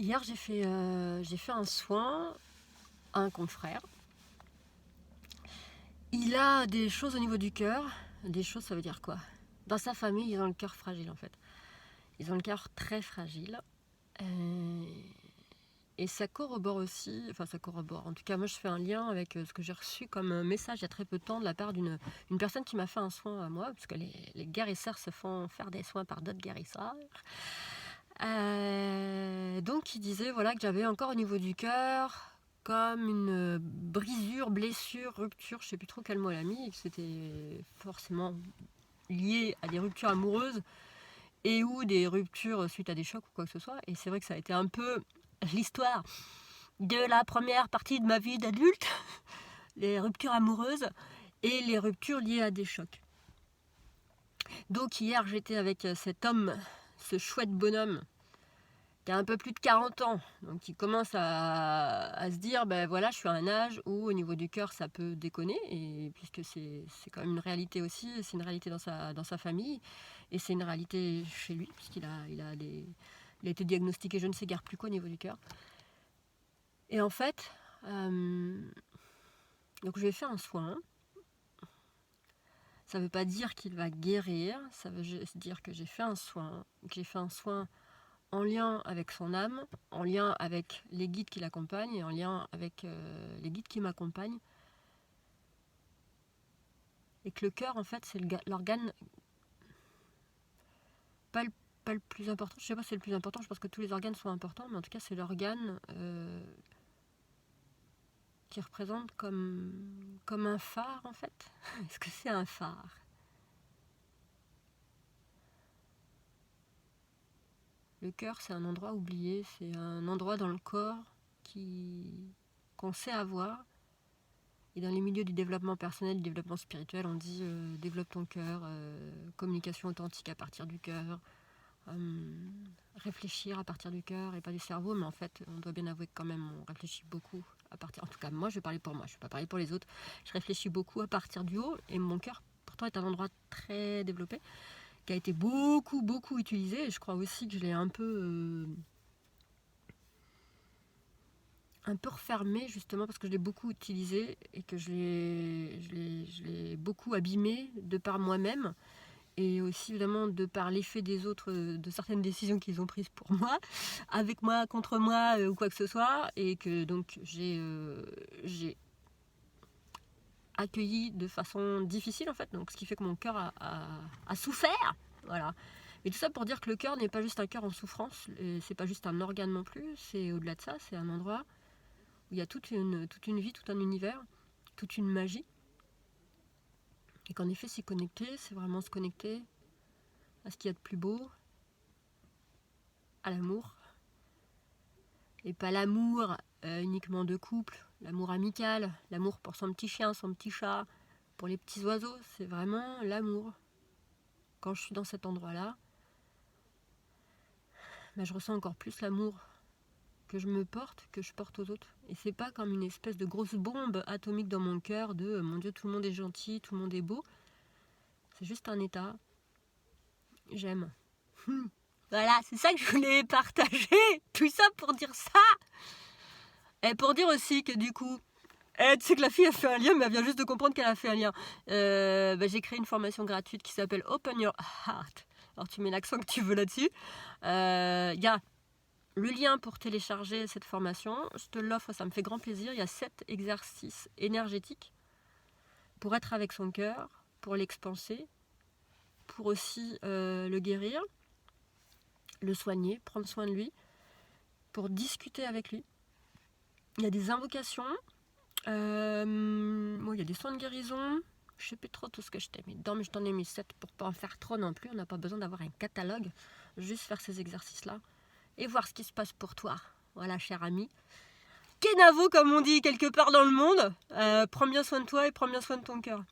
Hier, j'ai fait un soin à un confrère. Il a des choses au niveau du cœur. Des choses, ça veut dire quoi? Dans sa famille, ils ont le cœur fragile en fait. Ils ont le cœur très fragile. Euh, Et ça corrobore aussi, enfin ça corrobore. En tout cas, moi je fais un lien avec ce que j'ai reçu comme message il y a très peu de temps de la part d'une personne qui m'a fait un soin à moi, parce que les guérisseurs se font faire des soins par d'autres guérisseurs. Donc il disait voilà que j'avais encore au niveau du cœur comme une brisure, blessure, rupture, je sais plus trop quel mot elle a mis, et que c'était forcément lié à des ruptures amoureuses et ou des ruptures suite à des chocs ou quoi que ce soit. Et c'est vrai que ça a été un peu l'histoire de la première partie de ma vie d'adulte, les ruptures amoureuses et les ruptures liées à des chocs. Donc hier j'étais avec cet homme, ce chouette bonhomme qui a un peu plus de 40 ans, donc qui commence à se dire, ben voilà, je suis à un âge où au niveau du cœur ça peut déconner, et puisque c'est quand même une réalité aussi, c'est une réalité dans sa famille, et c'est une réalité chez lui, puisqu'il il a été diagnostiqué je ne sais guère plus quoi au niveau du cœur. Et en fait, donc je lui ai fait un soin. Ça ne veut pas dire qu'il va guérir, ça veut juste dire que j'ai fait un soin, en lien avec son âme, en lien avec les guides qui l'accompagnent et en lien avec les guides qui m'accompagnent. Et que le cœur, en fait, c'est l'organe pas le plus important. Je sais pas si c'est le plus important, je pense que tous les organes sont importants, mais en tout cas, c'est l'organe qui représente comme un phare, en fait. Est-ce que c'est un phare? Le cœur, c'est un endroit oublié, c'est un endroit dans le corps qu'on sait avoir. Et dans les milieux du développement personnel, du développement spirituel, on dit développe ton cœur, communication authentique à partir du cœur, réfléchir à partir du cœur et pas du cerveau. Mais en fait, on doit bien avouer que quand même, on réfléchit beaucoup à partir. En tout cas, moi, je vais parler pour moi, je ne vais pas parler pour les autres. Je réfléchis beaucoup à partir du haut, et mon cœur, pourtant, est un endroit très développé, qui a été beaucoup utilisé. Et je crois aussi que je l'ai un peu refermé, justement parce que je l'ai beaucoup utilisé et que je l'ai beaucoup abîmé de par moi-même, et aussi évidemment de par l'effet des autres, de certaines décisions qu'ils ont prises pour moi, avec moi, contre moi, ou quoi que ce soit, et que donc j'ai accueilli de façon difficile en fait, donc ce qui fait que mon cœur a souffert, voilà. Et tout ça pour dire que le cœur n'est pas juste un cœur en souffrance, c'est pas juste un organe non plus, c'est au-delà de ça, c'est un endroit où il y a toute une vie, tout un univers, toute une magie. Et qu'en effet, s'y connecter, c'est vraiment se connecter à ce qu'il y a de plus beau, à l'amour. Et pas l'amour uniquement de couple, l'amour amical, l'amour pour son petit chien, son petit chat, pour les petits oiseaux, c'est vraiment l'amour. Quand je suis dans cet endroit-là, ben, je ressens encore plus l'amour que je me porte, que je porte aux autres. Et c'est pas comme une espèce de grosse bombe atomique dans mon cœur de mon Dieu, tout le monde est gentil, tout le monde est beau. C'est juste un état. J'aime. Voilà, c'est ça que je voulais partager. Tout ça pour dire ça. Et pour dire aussi que du coup, tu sais que la fille a fait un lien, mais elle vient juste de comprendre qu'elle a fait un lien. J'ai créé une formation gratuite qui s'appelle Open Your Heart. Alors tu mets l'accent que tu veux là-dessus. Il y a le lien pour télécharger cette formation. Je te l'offre, ça me fait grand plaisir. Il y a 7 exercices énergétiques pour être avec son cœur, pour l'expanser, pour aussi le guérir, le soigner, prendre soin de lui, pour discuter avec lui. Il y a des invocations, il y a des soins de guérison, je sais plus trop tout ce que je t'ai mis dedans, mais je t'en ai mis 7 pour pas en faire trop non plus. On n'a pas besoin d'avoir un catalogue, juste faire ces exercices-là et voir ce qui se passe pour toi. Voilà, cher ami. Kenavo, comme on dit quelque part dans le monde, prends bien soin de toi et prends bien soin de ton cœur.